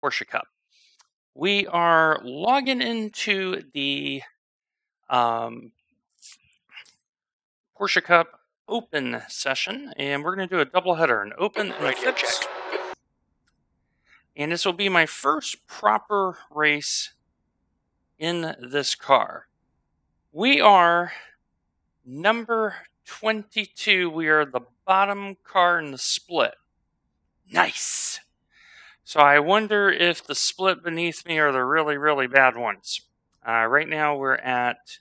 PCup. We are logging into the PCup open session, and we're going to do a double header, an open and a fix. And this will be my first proper race in this car. We are number 22. We are the bottom car in the split. Nice. So I wonder if the split beneath me are the really, really bad ones. Right now we're at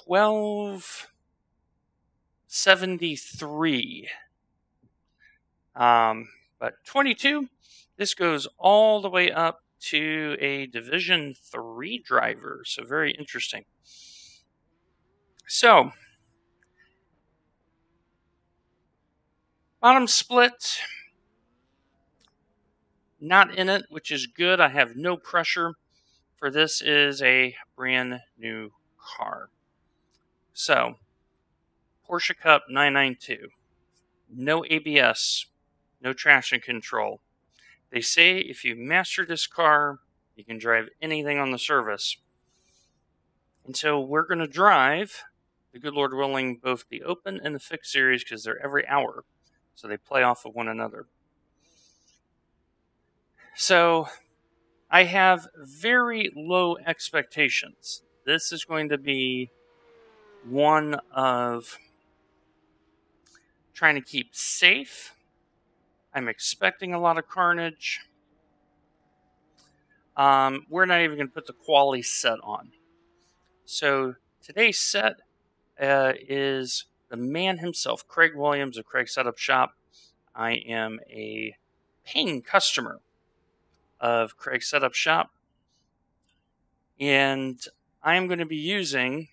1273. But 22, this goes all the way up to a Division 3 driver. So very interesting. So, bottom split, not in it, which is good. I have no pressure, for this is a brand new car. So, PCup 992, no ABS, no traction control. They say if you master this car, you can drive anything on the service. And so we're going to drive, the good Lord willing, both the open and the fixed series because they're every hour. So they play off of one another. So I have very low expectations. This is going to be one of trying to keep safe. I'm expecting a lot of carnage. We're not even going to put the quality set on. So today's set is the man himself, Craig Williams of Craig Setup Shop. I am a paying customer of Craig Setup Shop, and I am going to be using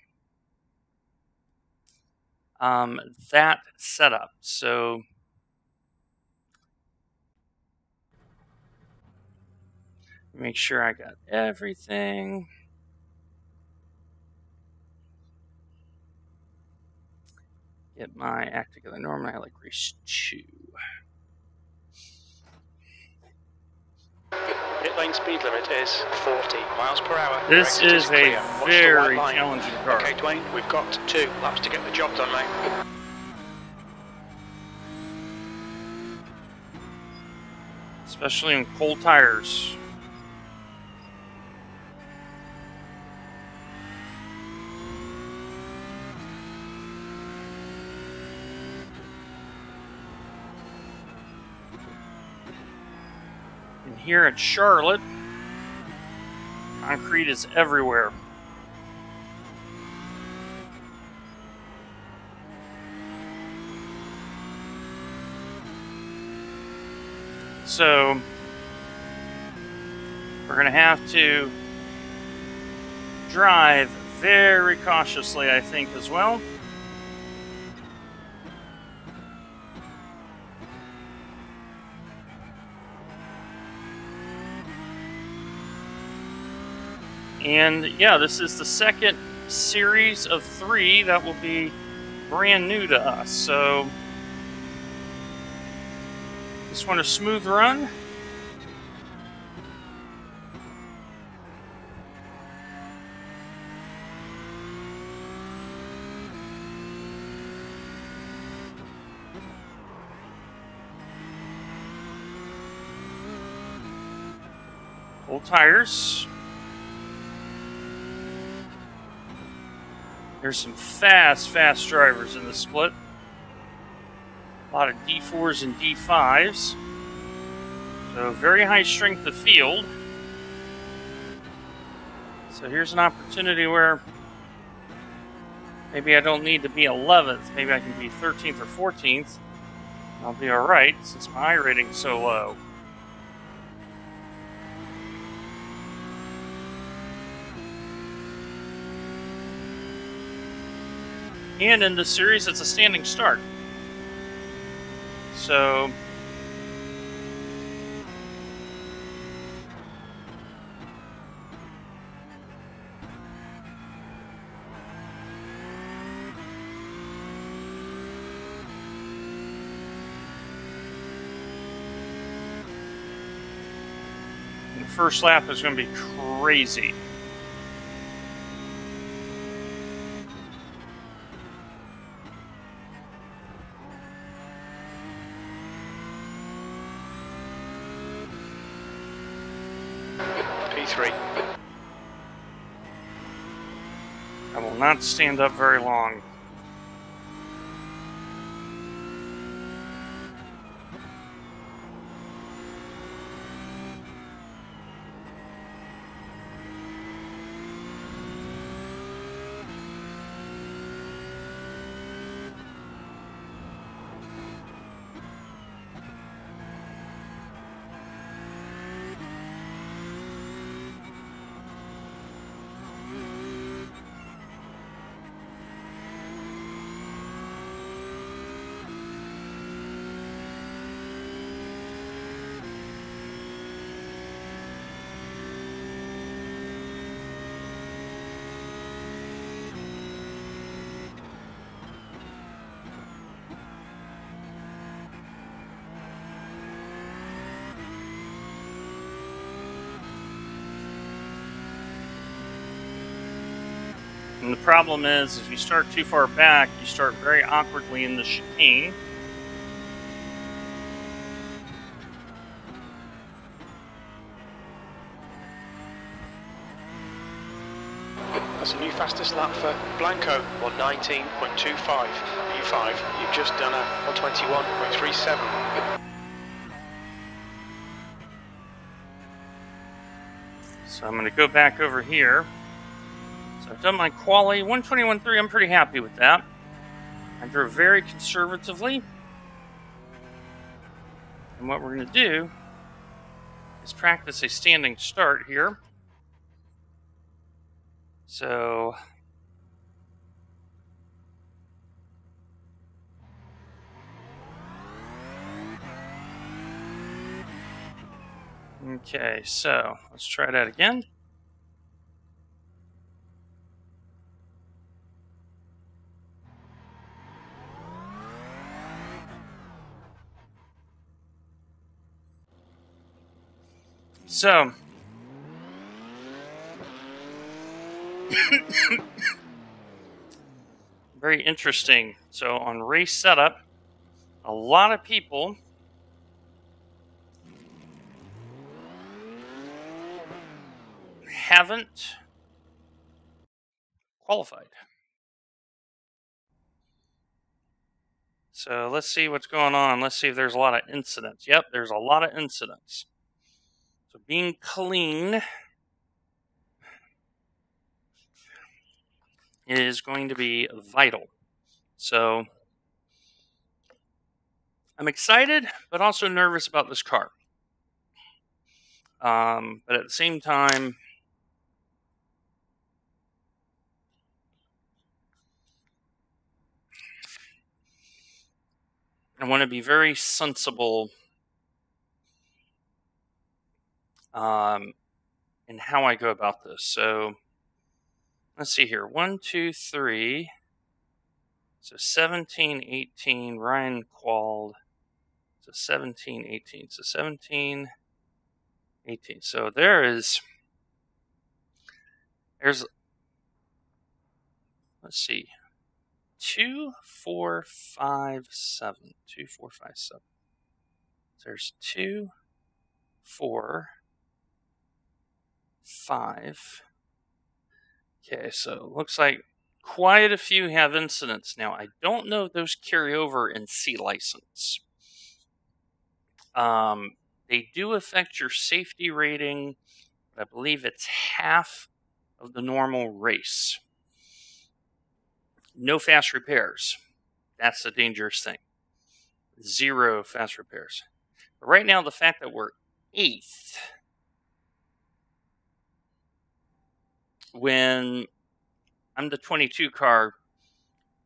that setup. So make sure I got everything. Get my act together. Normally I like race 2. Pit lane speed limit is 40 miles per hour. This is a very challenging car. Okay, Dwayne, we've got 2 laps to get the job done, mate. Especially in cold tires. And here at Charlotte, concrete is everywhere. So we're going to have to drive very cautiously, I think, as well. And yeah, this is the second series of 3 that will be brand new to us. So just want a smooth run. Full tires. There's some fast drivers in the split. A lot of D4s and D5s. So very high strength of field. So here's an opportunity where maybe I don't need to be 11th. Maybe I can be 13th or 14th. I'll be alright since my rating's so low. And in this series, it's a standing start. So The first lap is going to be crazy. P3. I will not stand up very long. And the problem is, if you start too far back, you start very awkwardly in the chicane. That's a new fastest lap for Blanco, 119.25. P5, you've just done a 121.37. So I'm going to go back over here. So I've done my quali 121.3. I'm pretty happy with that. I drove very conservatively. And what we're going to do is practice a standing start here. So okay, so let's try that again. So very interesting. So on race setup, a lot of people haven't qualified. So let's see what's going on. Let's see if there's a lot of incidents. Yep, there's a lot of incidents. So being clean is going to be vital. So I'm excited, but also nervous about this car. But at the same time, I want to be very sensible in how I go about this. So let's see here. 1, 2, 3. So 17, 18. Ryan qualled. So 17, 18. So 17, 18. So there's, let's see, 2, 4, 5, 7. 2, 4, 5, 7. There's 2, 4, 5. Okay, so it looks like quite a few have incidents. Now, I don't know if those carry over in C license. They do affect your safety rating, but I believe it's half of the normal race. No fast repairs. That's the dangerous thing. 0 fast repairs. But right now, the fact that we're 8th, when I'm the 22 car,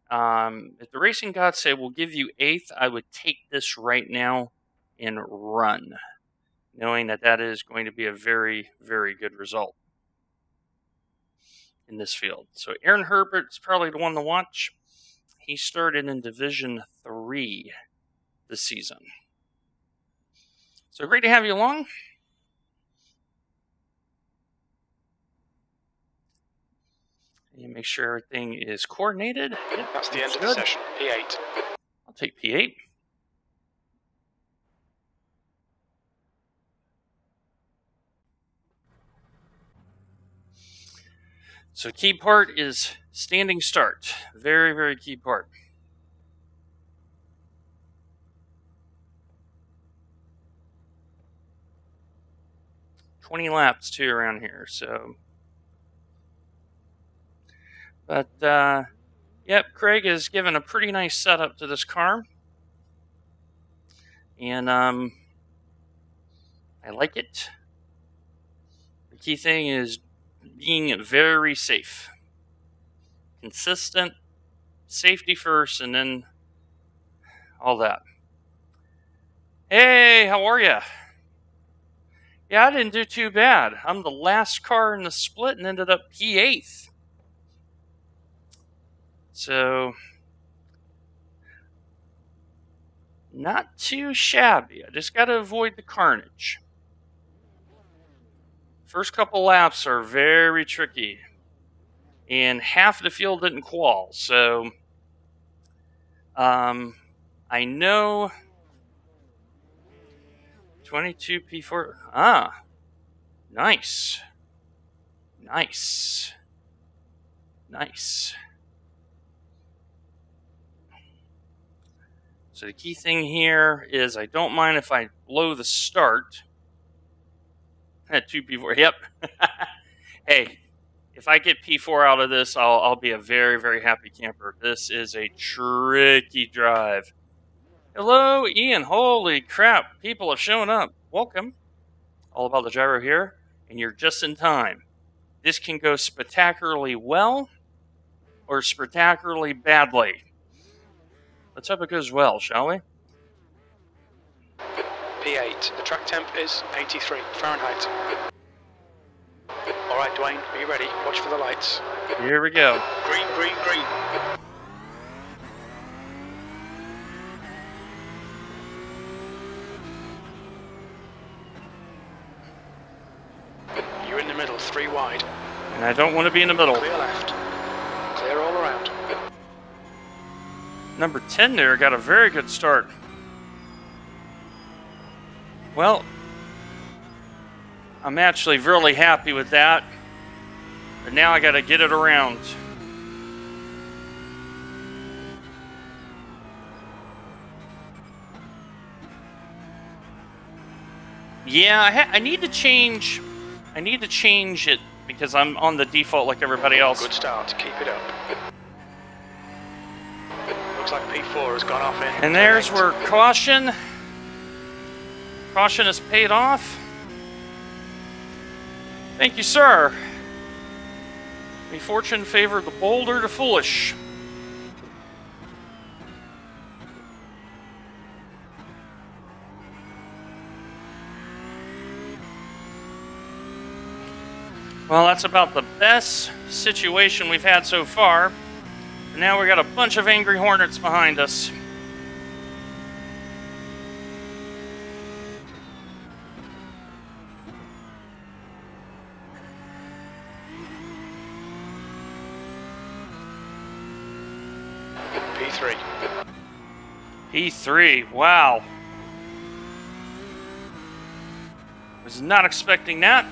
if the racing gods say we'll give you 8th, I would take this right now and run, knowing that that is going to be a very, very good result in this field. So Aaron Herbert's probably the one to watch. He started in Division 3 this season. So great to have you along. And make sure everything is coordinated. Yep, That's the end of the session. P8. I'll take P8. So key part is standing start. Very, very key part. Laps too around here, so. But, yep, Craig has given a pretty nice setup to this car. And, I like it. The key thing is being very safe. Consistent, safety first, and then all that. Hey, how are ya? Yeah, I didn't do too bad. I'm the last car in the split and ended up P8th. So, not too shabby. I just got to avoid the carnage. First couple laps are very tricky. And half the field didn't qual. So, I know 22 P4. Ah, nice. Nice. Nice. So the key thing here is I don't mind if I blow the start. At 2 P4. Yep. Hey, if I get P4 out of this, I'll be a very, very happy camper. This is a tricky drive. Hello, Ian. Holy crap. People have shown up. Welcome. All About the Gyro here, and you're just in time. This can go spectacularly well or spectacularly badly. Let's hope it goes well, shall we? P8. The track temp is 83 Fahrenheit. All right, Dwayne, are you ready? Watch for the lights. Here we go. Green, green, green. You're in the middle, 3 wide. And I don't want to be in the middle. Clear left. Clear all around. Number 10 there got a very good start. Well, I'm actually really happy with that. But now I got to get it around. Yeah, I need to change. I need to change it because I'm on the default like everybody else. Good start. Keep it up. Looks like P4 has gone off in. And there's where caution has paid off. Thank you, sir. May fortune favor the bold or the foolish. Well, that's about the best situation we've had so far. And now we got a bunch of angry hornets behind us. P3. P3, wow. Was not expecting that.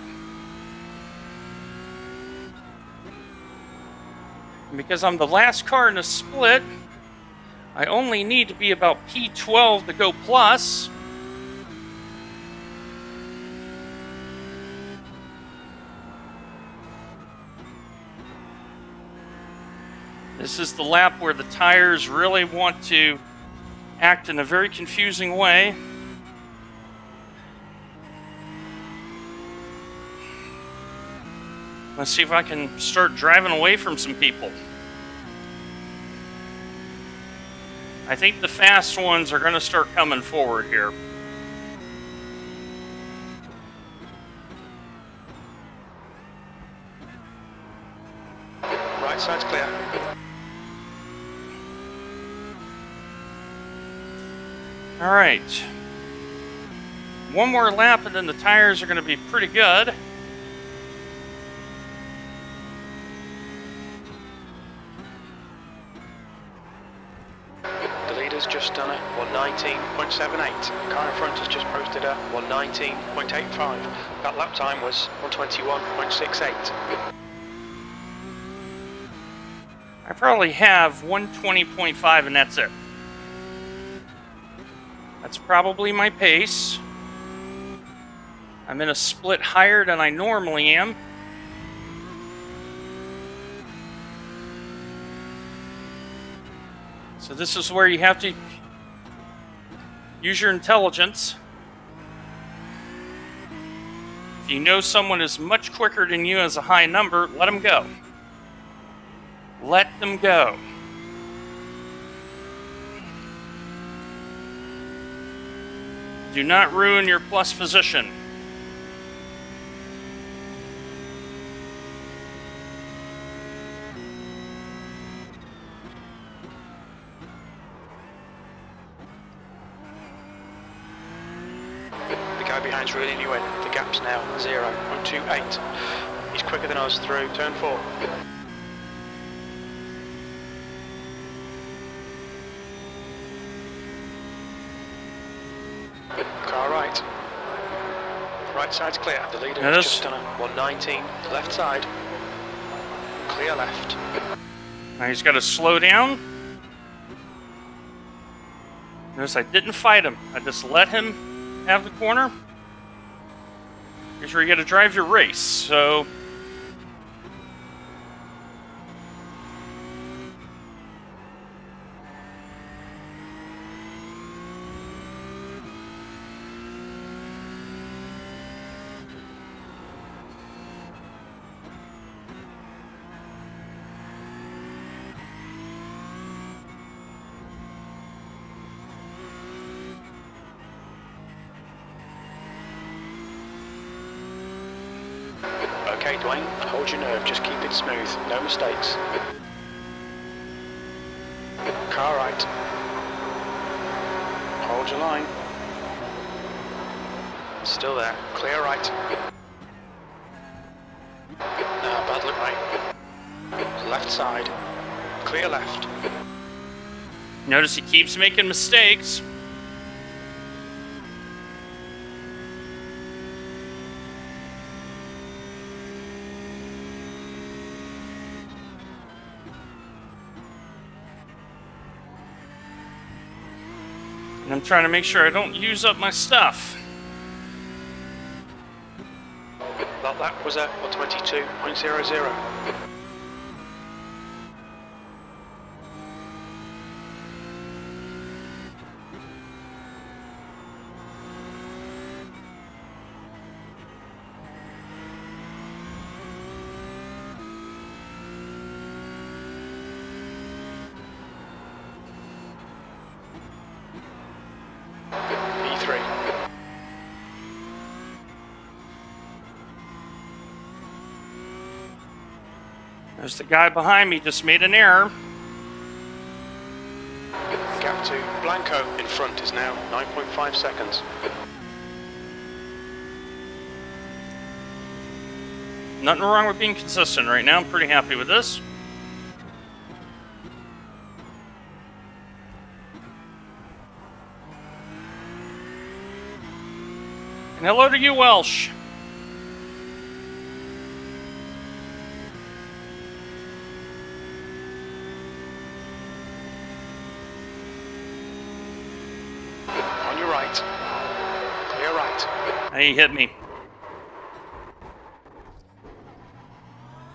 And because I'm the last car in the split, I only need to be about P12 to go plus. This is the lap where the tires really want to act in a very confusing way. Let's see if I can start driving away from some people. I think the fast ones are going to start coming forward here. Right side's clear. All right. One more lap and then the tires are going to be pretty good. just done a 119.78. Car in front has just posted a 119.85. That lap time was 121.68. I probably have 120.5 and that's it. That's probably my pace. I'm in a split higher than I normally am. So this is where you have to use your intelligence. If you know someone is much quicker than you as a high number, let them go. Let them go. Do not ruin your plus position. The guy behind's reeling you in. The gap's now 0.28. He's quicker than us through turn 4. Car right. Right side's clear. The leader has just done a 119. Left side. Clear left. Now he's got to slow down. Notice I didn't fight him. I just let him have the corner. Here's where you got to drive your race. So Okay, Dwayne, hold your nerve, just keep it smooth, no mistakes. Car right. Hold your line. Still there, clear right. Now, bad look right. Left side, clear left. notice he keeps making mistakes. And I'm trying to make sure I don't use up my stuff. That lap was at 122.00. E3. There's the guy behind me just made an error. Gap to Blanco in front is now 9.5 seconds. Nothing wrong with being consistent right now. I'm pretty happy with this. And hello to you, Welsh. On your right. Clear right. He hit me.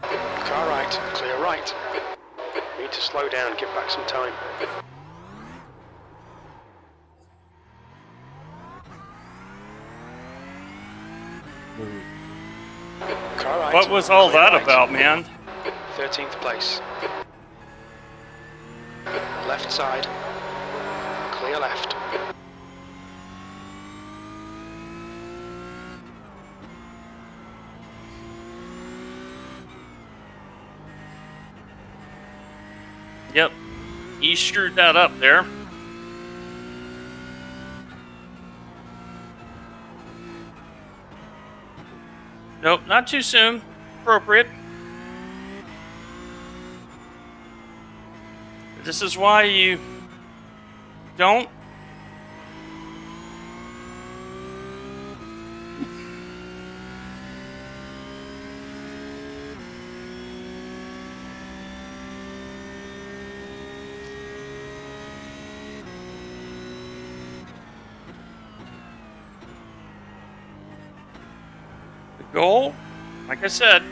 Car right. Clear right. Need to slow down, give back some time. Car right. What was all Clear that right. about, man? 13th place. Left side. Clear left. Yep. He screwed that up there. Nope, not too soon. Appropriate. This is why you Don't. The goal, like I said,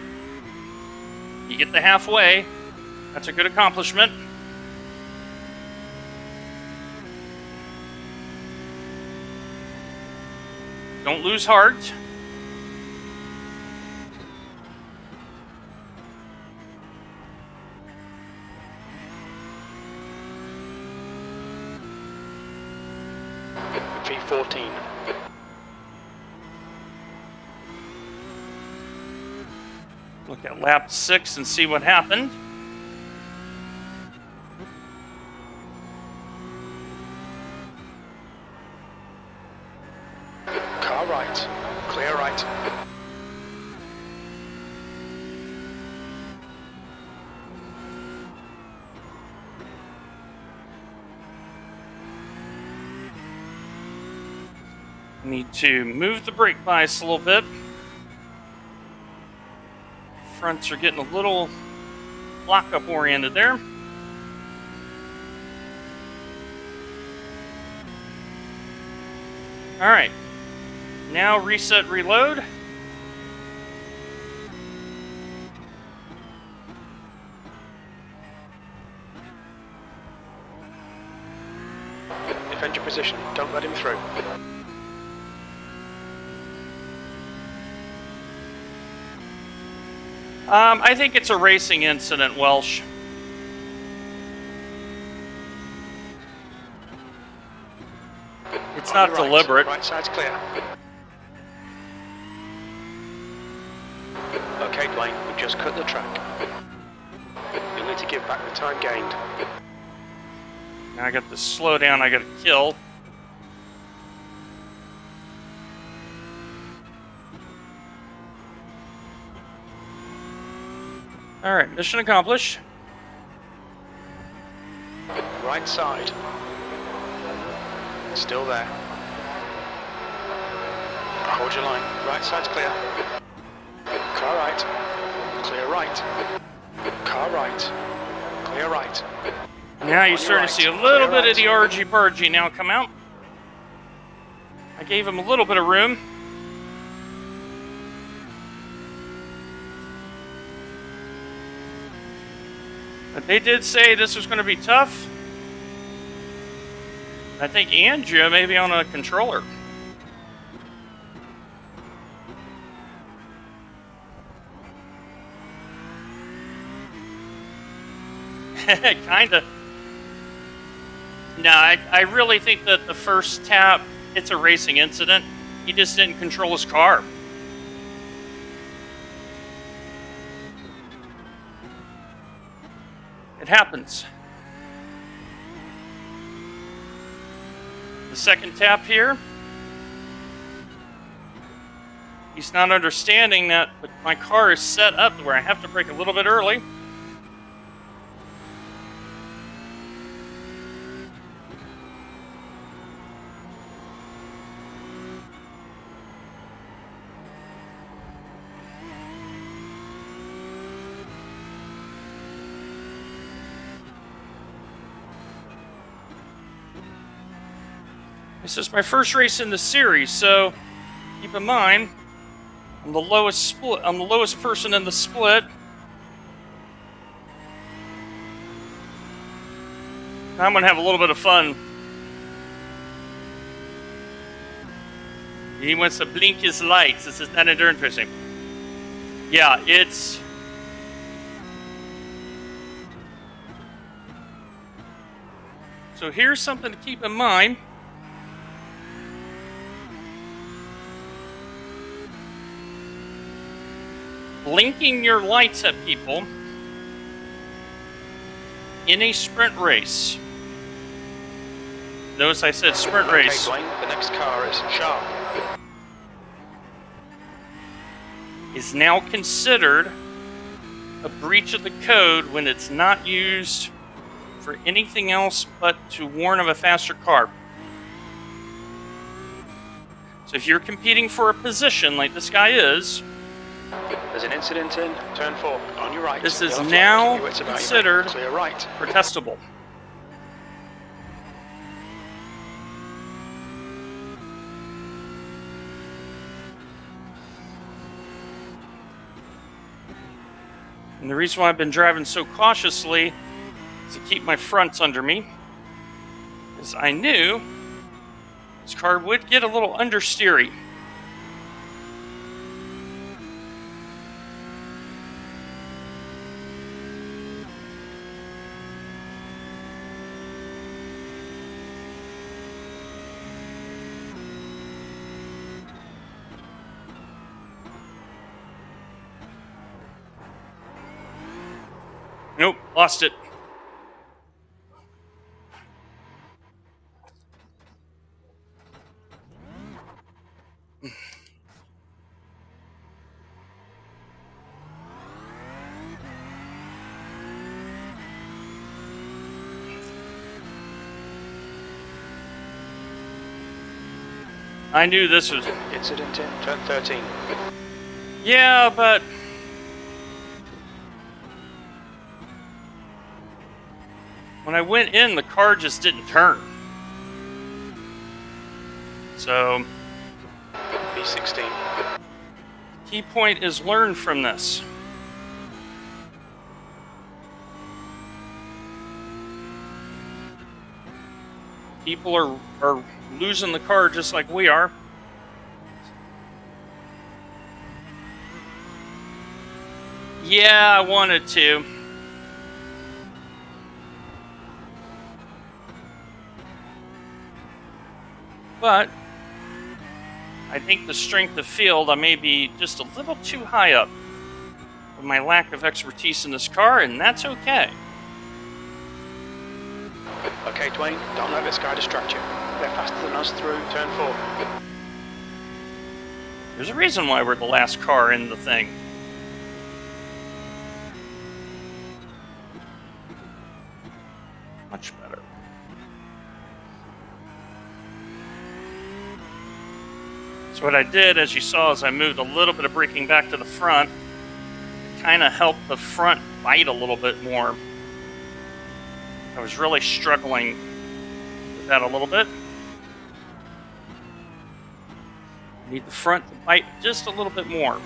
you get the halfway. That's a good accomplishment. Don't lose heart. V14. Look at lap 6 and see what happened. Car right. Clear right. Need to move the brake bias a little bit. Fronts are getting a little lock-up oriented there. All right, now reset, reload. Defend your position, don't let him through. I think it's a racing incident, Welsh. It's not deliberate. Right side's clear. Okay, Blaine, we've just cut the track. You'll need to give back the time gained. Now I got the slow down, I got to kill. All right, mission accomplished. Right side. Still there. Hold your line. Right side's clear. Car right. Clear right. Car right. Clear right. Now you're starting to see a little bit of the argy-bargy now come out. I gave him a little bit of room. But they did say this was going to be tough. I think Andrea may be on a controller. Kinda. No, I really think that the first tap, it's a racing incident. He just didn't control his car. It happens. The second tap here. He's not understanding that my car is set up to where I have to brake a little bit early. This is my first race in the series, so keep in mind I'm the lowest split. I'm the lowest person in the split. I'm gonna have a little bit of fun. He wants to blink his lights. This is not interesting. Yeah, it's. So here's something to keep in mind. Blinking your lights at people in a sprint race. Notice I said sprint race. Okay, Blaine, the next car is sharp. Is now considered a breach of the code when it's not used for anything else but to warn of a faster car. So if you're competing for a position like this guy is, there's an incident in turn 4 on your right. This is now considered clear right. protestable. And the reason why I've been driving so cautiously is to keep my fronts under me, is I knew this car would get a little understeery. Nope, lost it. I knew this was... Incident in turn 13. Yeah, but... when I went in, the car just didn't turn. So... B16. Key point is learn from this. People are losing the car just like we are. Yeah, I wanted to. But I think the strength of field, I may be just a little too high up with my lack of expertise in this car, and that's okay. Okay, Dwayne, don't let this guy distract you. They're faster than us through turn 4. There's a reason why we're the last car in the thing. Much better. So what I did, as you saw, is I moved a little bit of braking back to the front. It kind of helped the front bite a little bit more. I was really struggling with that a little bit. I need the front to bite just a little bit more.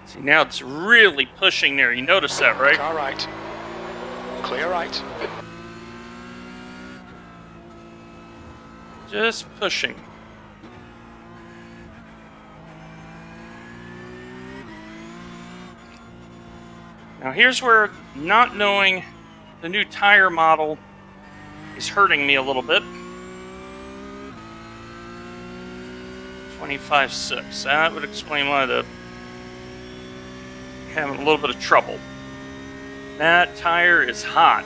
See, now it's really pushing there. You notice that, right? Car right. Clear right. Just pushing. Now here's where not knowing the new tire model is hurting me a little bit. 25.6. That would explain why the having a little bit of trouble. That tire is hot.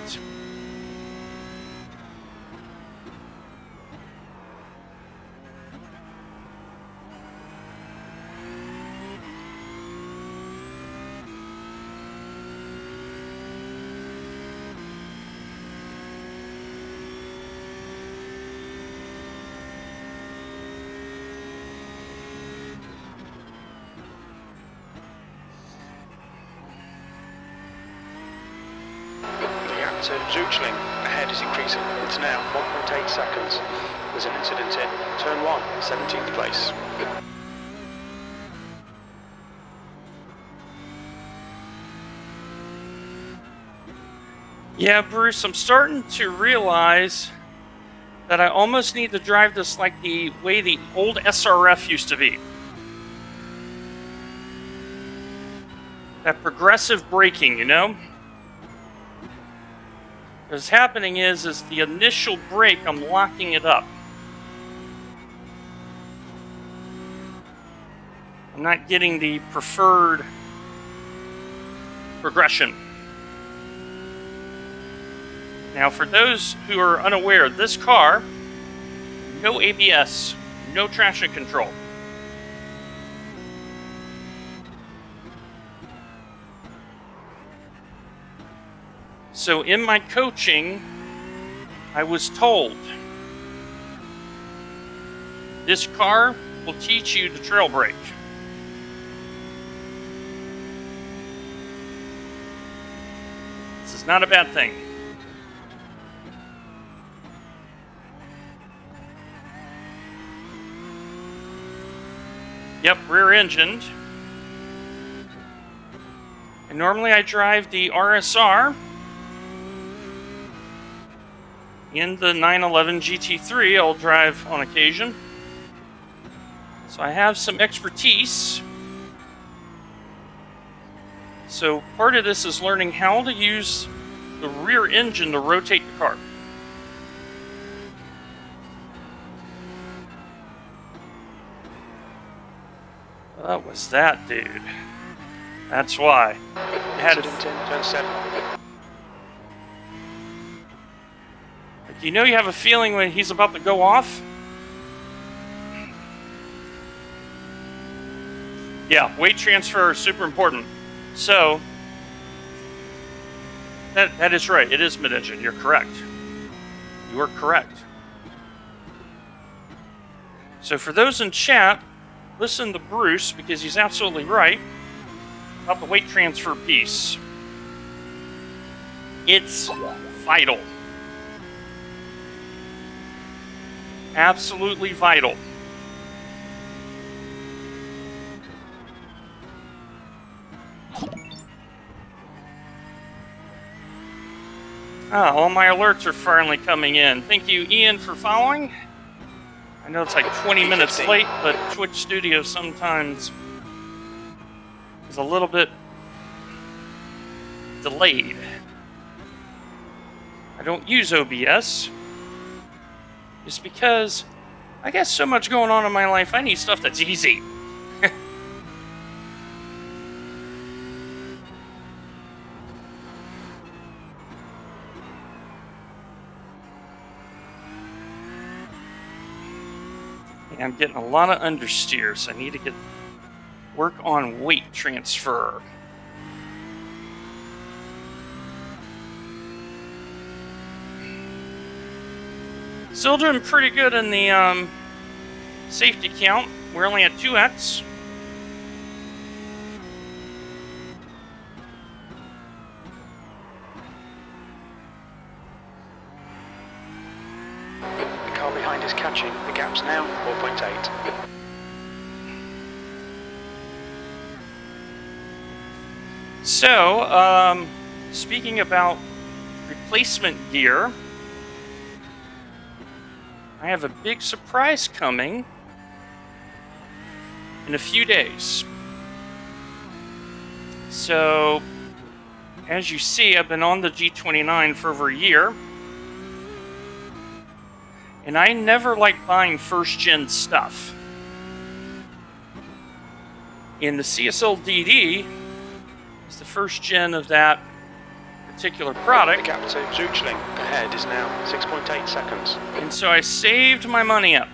To Zutschling, ahead is increasing. It's now 1.8 seconds. There's an incident in turn 1, 17th place. Yeah, Bruce, I'm starting to realize that I almost need to drive this like the way the old SRF used to be. That progressive braking, you know? What's happening is the initial brake, I'm locking it up. I'm not getting the preferred progression. Now, for those who are unaware, this car, no ABS, no traction control. So in my coaching, I was told, this car will teach you to trail brake. This is not a bad thing. Yep, rear engined. And normally I drive the RSR in the 911 GT3. I'll drive on occasion. So I have some expertise. So part of this is learning how to use the rear engine to rotate the car. What was that, dude? That's why. Incident in turn 7. Like, you know, you have a feeling when he's about to go off. Yeah, weight transfer is super important. So that is right. It is mid-engine. You're correct. You are correct. So for those in chat, listen to Bruce, because he's absolutely right about the weight transfer piece. It's vital. Absolutely vital. All my alerts are finally coming in. Thank you, Ian, for following. I know it's like 20 minutes late, but Twitch Studio sometimes is a little bit delayed. I don't use OBS just because I got so much going on in my life. I need stuff that's easy. I'm getting a lot of understeer, so I need to work on weight transfer. Still doing pretty good in the safety count. We're only at 2x. Behind is catching. The gap's now 4.8. So, speaking about replacement gear, I have a big surprise coming in a few days. So, as you see, I've been on the G29 for over a year. And I never like buying first-gen stuff. And the CSL DD is the first gen of that particular product. The gap to Zuchling ahead is now 6.8 seconds. And so I saved my money up.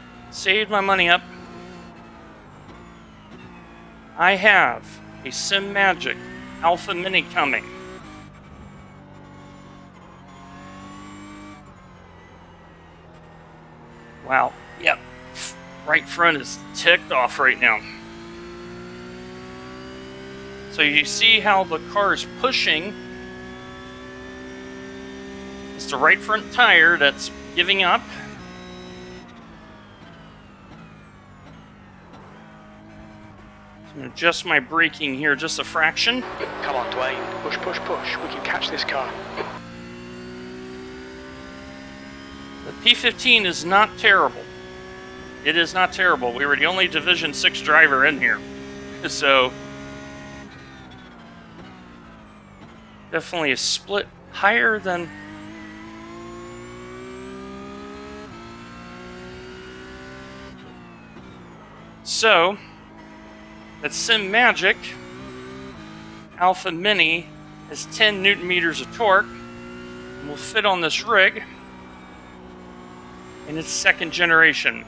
I have a SimMagic Alpha Mini coming. Wow, yep, right front is ticked off right now. So you see how the car is pushing. It's the right front tire that's giving up. So I'm going to adjust my braking here just a fraction. Come on, Dwayne. Push, push, push. We can catch this car. The P15 is not terrible. It is not terrible. We were the only Division 6 driver in here. So, definitely a split higher than... So, that SimMagic Alpha Mini has 10 Newton meters of torque and will fit on this rig in its second generation.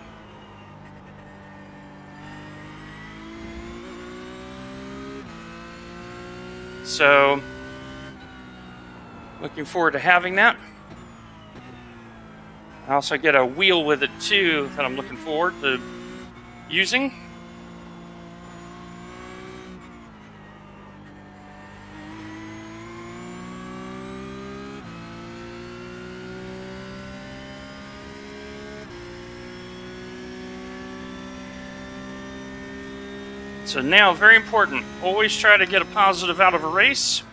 So, looking forward to having that. I also get a wheel with it too that I'm looking forward to using. So now, very important, always try to get a positive out of a race.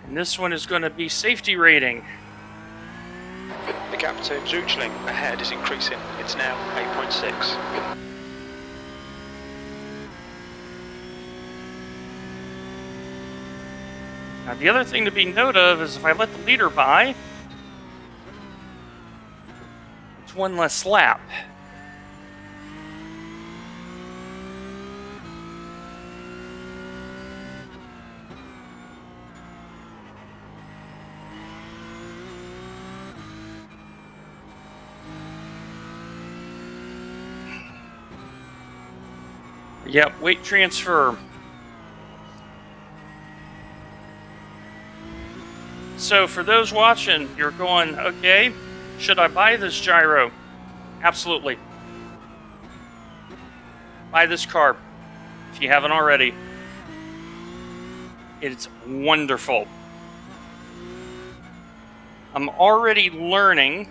And this one is going to be safety rating. The gap to Zutschling ahead is increasing. It's now 8.6. Now the other thing to be note of is if I let the leader by, it's one less lap. Yep, weight transfer. So for those watching, you're going, okay, should I buy this gyro? Absolutely. Buy this car if you haven't already. It's wonderful. I'm already learning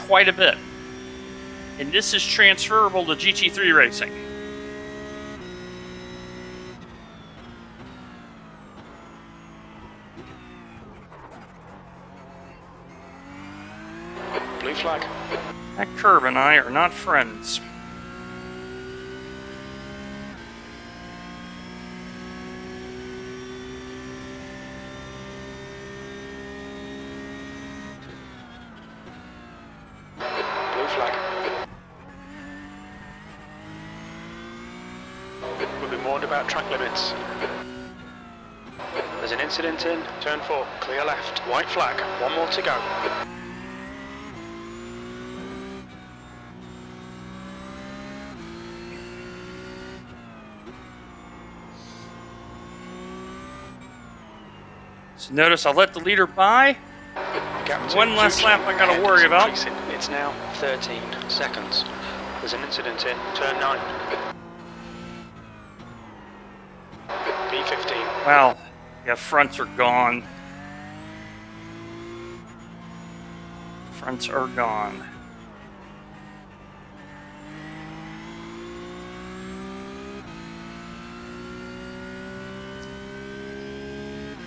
quite a bit. And this is transferable to GT3 racing. Blue flag. That curb and I are not friends. Blue flag. We'll be warned about track limits. There's an incident in turn 4, clear left. White flag, one more to go. So notice I'll let the leader by. One less lap I gotta worry about. It's now 13 seconds. There's an incident in turn 9. P15. Wow, yeah, fronts are gone. Fronts are gone.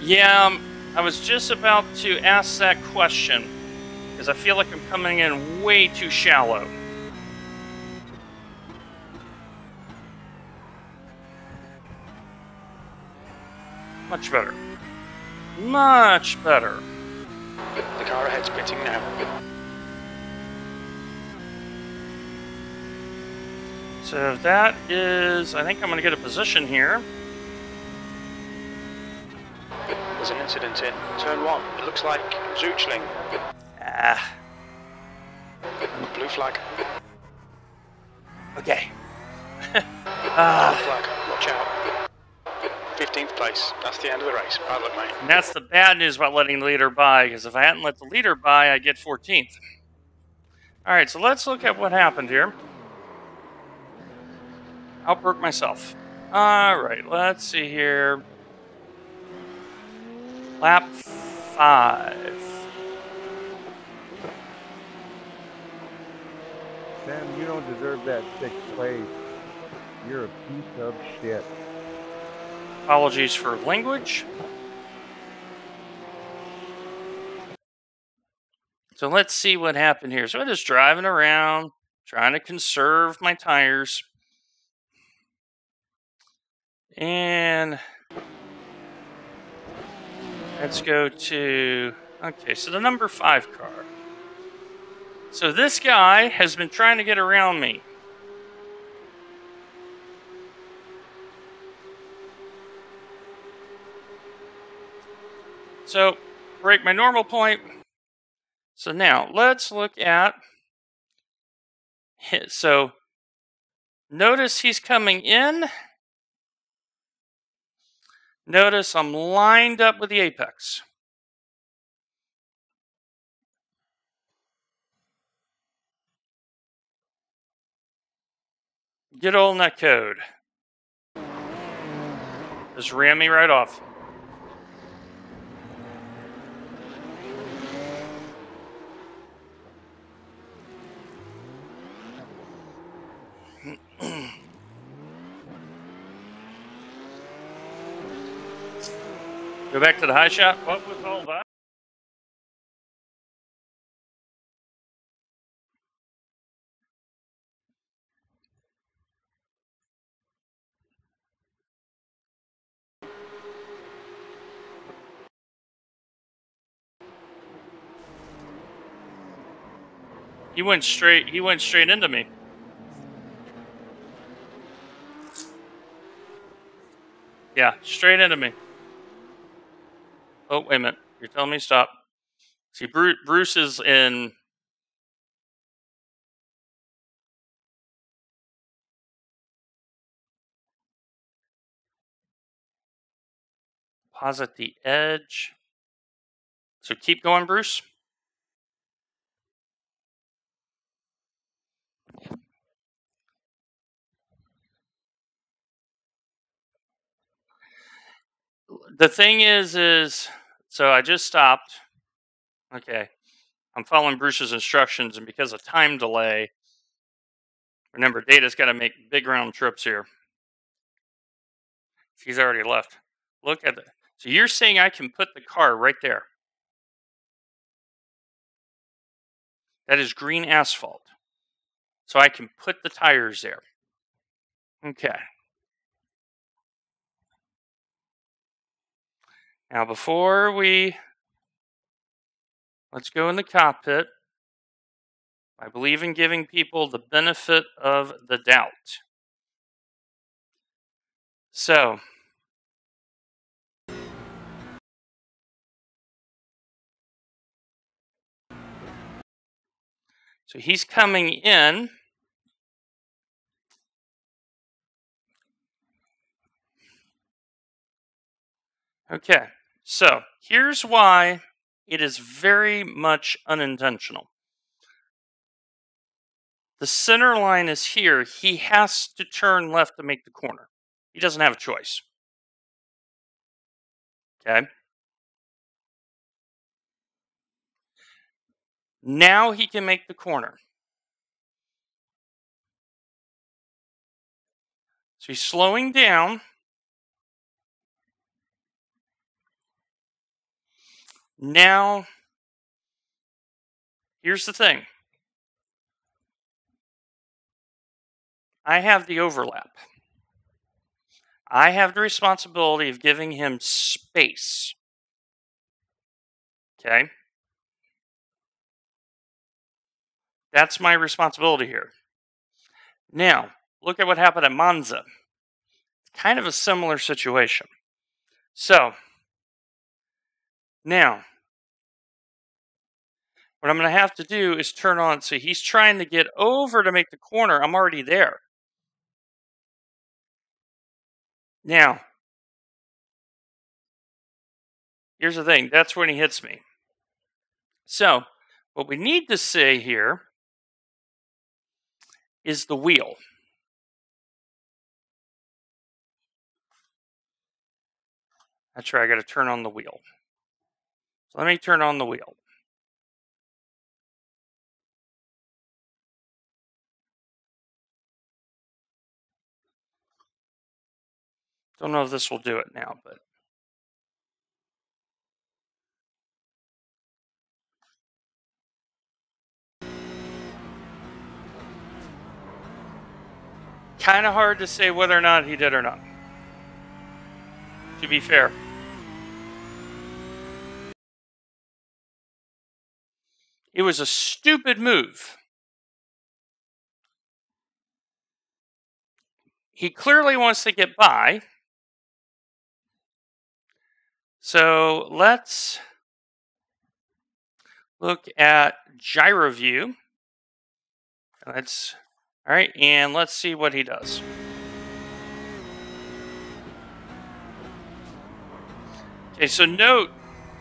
Yeah, I was just about to ask that question, because I feel like I'm coming in way too shallow. Much better. Much better. The car ahead's pitting now. So that is, I think I'm going to get a position here. There's an incident in turn 1. It looks like Zutschling. Ah. Blue flag. Okay. Blue flag. Watch out. 15th place. That's the end of the race. Bad luck, mate. And that's the bad news about letting the leader by, because if I hadn't let the leader by, I'd get 14th. Alright, so let's look at what happened here. Outbroke myself. Alright, let's see here. Lap 5. Sam, you don't deserve that 6th place. You're a piece of shit. Apologies for language. So let's see what happened here. So I'm just driving around, trying to conserve my tires. And let's go to, okay, so the number 5 car. So this guy has been trying to get around me. So, break my normal point. So now, let's look at his. So, notice he's coming in. Notice I'm lined up with the apex. Good old netcode. Just ran me right off. Go back to the high shot. What was all that? He went straight into me. Yeah, straight into me. Oh, wait a minute. You're telling me stop. See, Bruce is in. Pause at the edge. So keep going, Bruce. The thing is, so I just stopped. Okay. I'm following Bruce's instructions, and because of time delay, remember, Data's got to make big round trips here. He's already left. Look at it. So you're saying I can put the car right there. That is green asphalt. So I can put the tires there. Okay. Now let's go in the cockpit. I believe in giving people the benefit of the doubt. So he's coming in. Okay, so here's why it is very much unintentional. The center line is here. He has to turn left to make the corner. He doesn't have a choice. Okay. Now he can make the corner. So he's slowing down. Now, here's the thing. I have the overlap. I have the responsibility of giving him space. Okay? That's my responsibility here. Now, look at what happened at Monza. Kind of a similar situation. So, now, what I'm going to have to do is turn on. So he's trying to get over to make the corner. I'm already there. Now, here's the thing. That's when he hits me. So, what we need to say here is the wheel. That's right. I got to turn on the wheel. So let me turn on the wheel. Don't know if this will do it now, but kind of hard to say whether or not he did or not, to be fair. It was a stupid move. He clearly wants to get by. So let's look at gyro view. All right, and let's see what he does. Okay, so note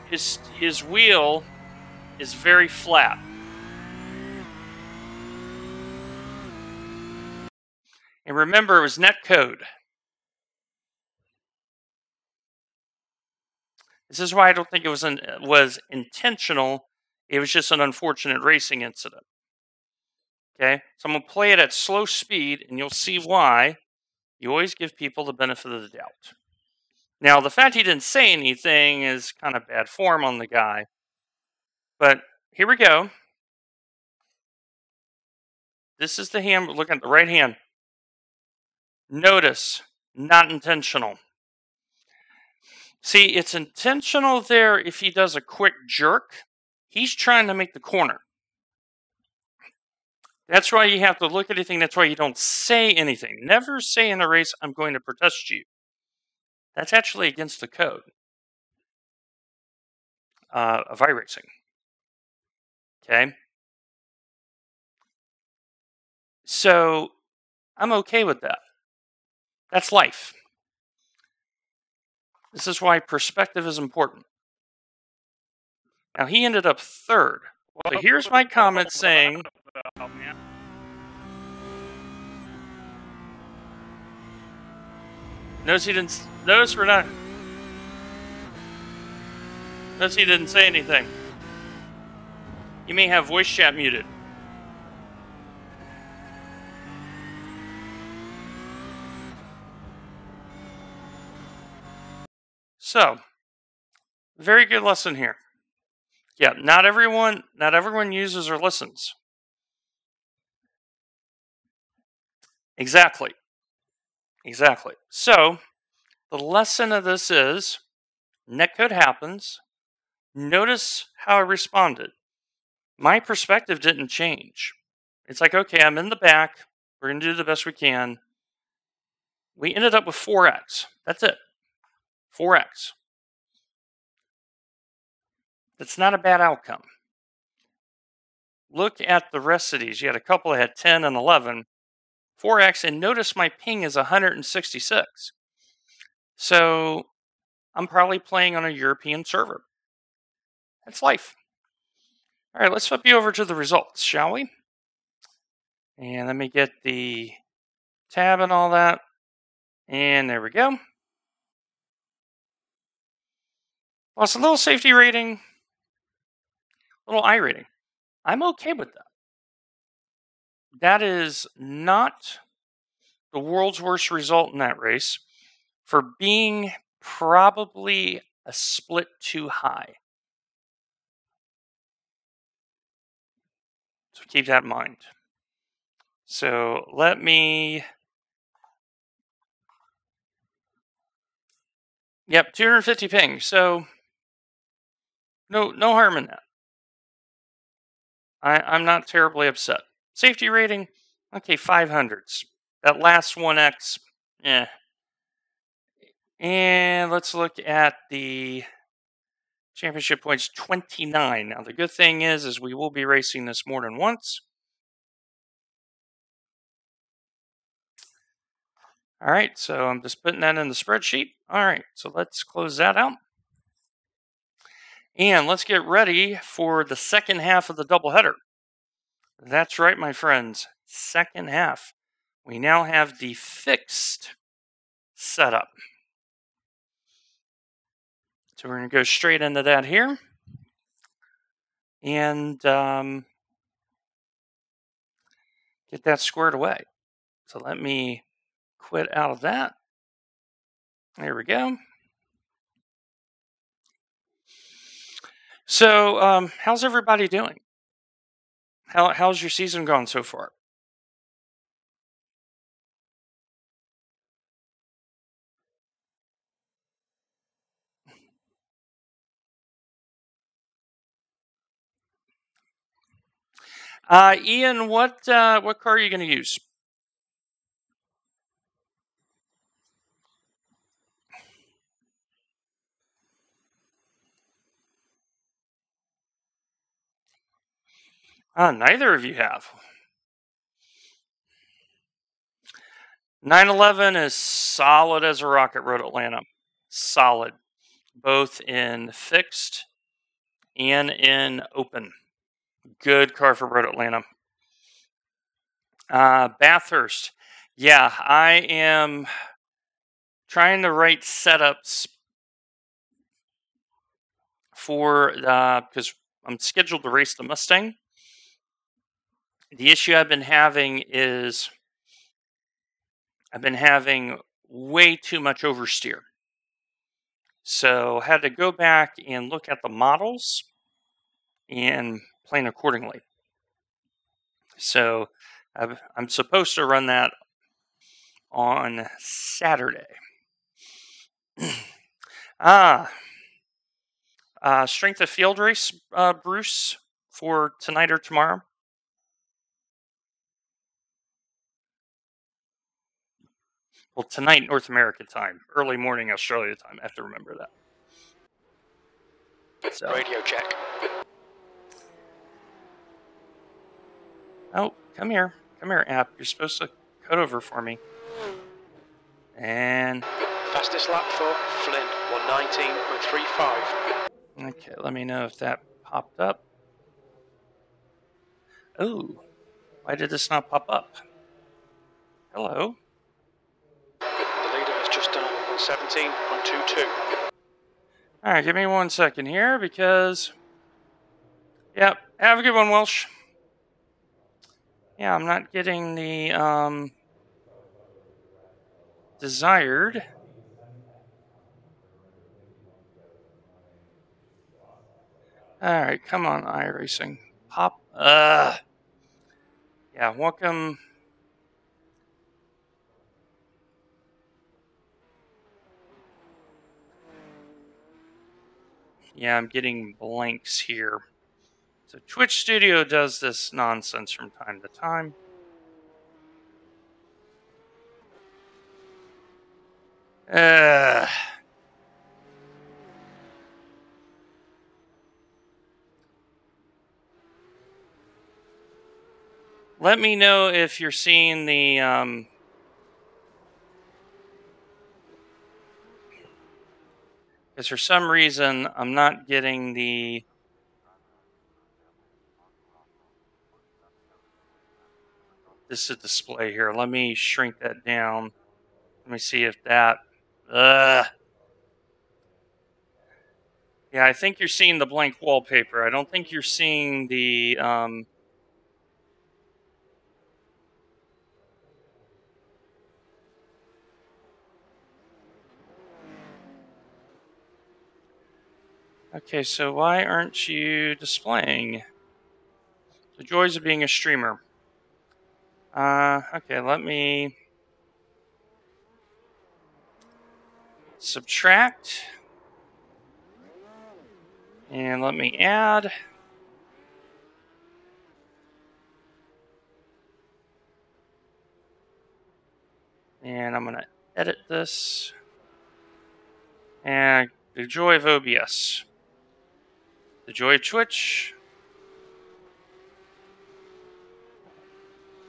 his wheel is very flat. And remember, it was net code. This is why I don't think it was intentional. It was just an unfortunate racing incident. Okay, so I'm going to play it at slow speed, and you'll see why you always give people the benefit of the doubt. Now, the fact he didn't say anything is kind of bad form on the guy. But here we go. This is the hand. Look at the right hand. Notice, not intentional. See, it's intentional there if he does a quick jerk. He's trying to make the corner. That's why you have to look at anything. That's why you don't say anything. Never say in a race, I'm going to protest you. That's actually against the code of iRacing. Okay? So, I'm okay with that. That's life. This is why perspective is important. Now, he ended up third. So here's my comment saying... Notice he didn't... Notice we're not... Notice he didn't say anything. You may have voice chat muted. So, very good lesson here. Yeah, not everyone uses or listens. Exactly. So, the lesson of this is, netcode happens. Notice how I responded. My perspective didn't change. It's like, okay, I'm in the back. We're going to do the best we can. We ended up with 4x. That's it. 4x. That's not a bad outcome. Look at the rest of these. You had a couple that had 10 and 11. 4x, and notice my ping is 166. So I'm probably playing on a European server. That's life. All right, let's flip you over to the results, shall we? And let me get the tab and all that. And there we go. Lost a little safety rating, a little I rating. I'm okay with that. That is not the world's worst result in that race for being probably a split too high. So keep that in mind. So let me... Yep, 250 ping. So no harm in that. I'm not terribly upset. Safety rating, okay, 500s. That last 1x, eh. And let's look at the championship points, 29. Now the good thing is we will be racing this more than once. All right, so I'm just putting that in the spreadsheet. All right, so let's close that out. And let's get ready for the second half of the doubleheader. That's right, my friends. Second half. We now have the fixed setup. So we're going to go straight into that here. And get that squared away. So let me quit out of that. There we go. So how's everybody doing? How's your season gone so far? Ian, what car are you going to use? Neither of you have. 911 is solid as a rocket, Road Atlanta. Solid. Both in fixed and in open. Good car for Road Atlanta. Bathurst. Yeah, I am trying to write setups for, because I'm scheduled to race the Mustang. The issue I've been having is I've been having way too much oversteer. So I had to go back and look at the models and plan accordingly. So I'm supposed to run that on Saturday. Strength of field race, Bruce, for tonight or tomorrow? Well, tonight, North America time. Early morning, Australia time. I have to remember that. So. Radio check. Oh, come here. Come here, app. You're supposed to cut over for me. And... Fastest lap for Flynn, 119.35. Okay, let me know if that popped up. Oh, why did this not pop up? Hello? The leader has just done 117.22. Alright, give me 1 second here because... Yep, have a good one, Welsh. Yeah, I'm not getting the desired. Alright, come on, iRacing. Pop. Yeah, welcome. Yeah, I'm getting blanks here. So Twitch Studio does this nonsense from time to time. Let me know if you're seeing the because for some reason I'm not getting this is a display here. Let me shrink that down. Let me see if that yeah, I think you're seeing the blank wallpaper. I don't think you're seeing the Okay, so why aren't you displaying the joys of being a streamer? Okay, let me subtract and let me add. And I'm going to edit this. And the joy of OBS. The joy of Twitch.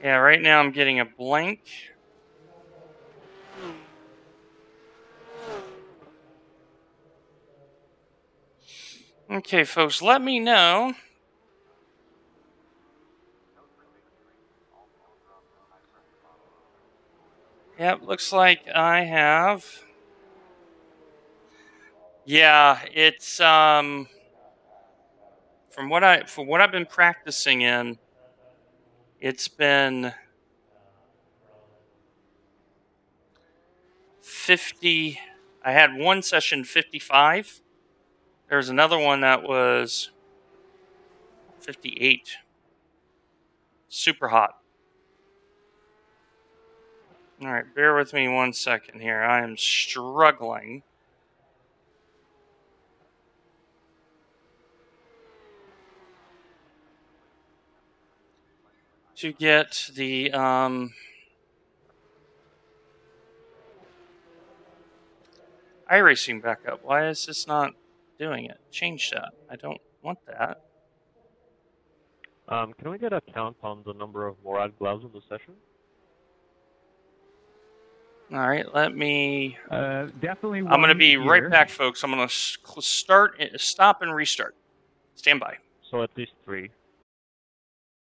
Yeah, right now I'm getting a blank. Okay, folks, let me know. Yep, looks like I have. Yeah, it's from what I've been practicing in, it's been 50. I had one session 55. There's another one that was 58. Super hot. All right, bear with me 1 second here. I am struggling. to get the iRacing back up. Why is this not doing it? Change that. I don't want that. Can we get a count on the number of Morad gloves in the session? All right, let me. Definitely one. I'm going to be here. right back, folks. I'm going to stop and restart. Stand by. So at least 3.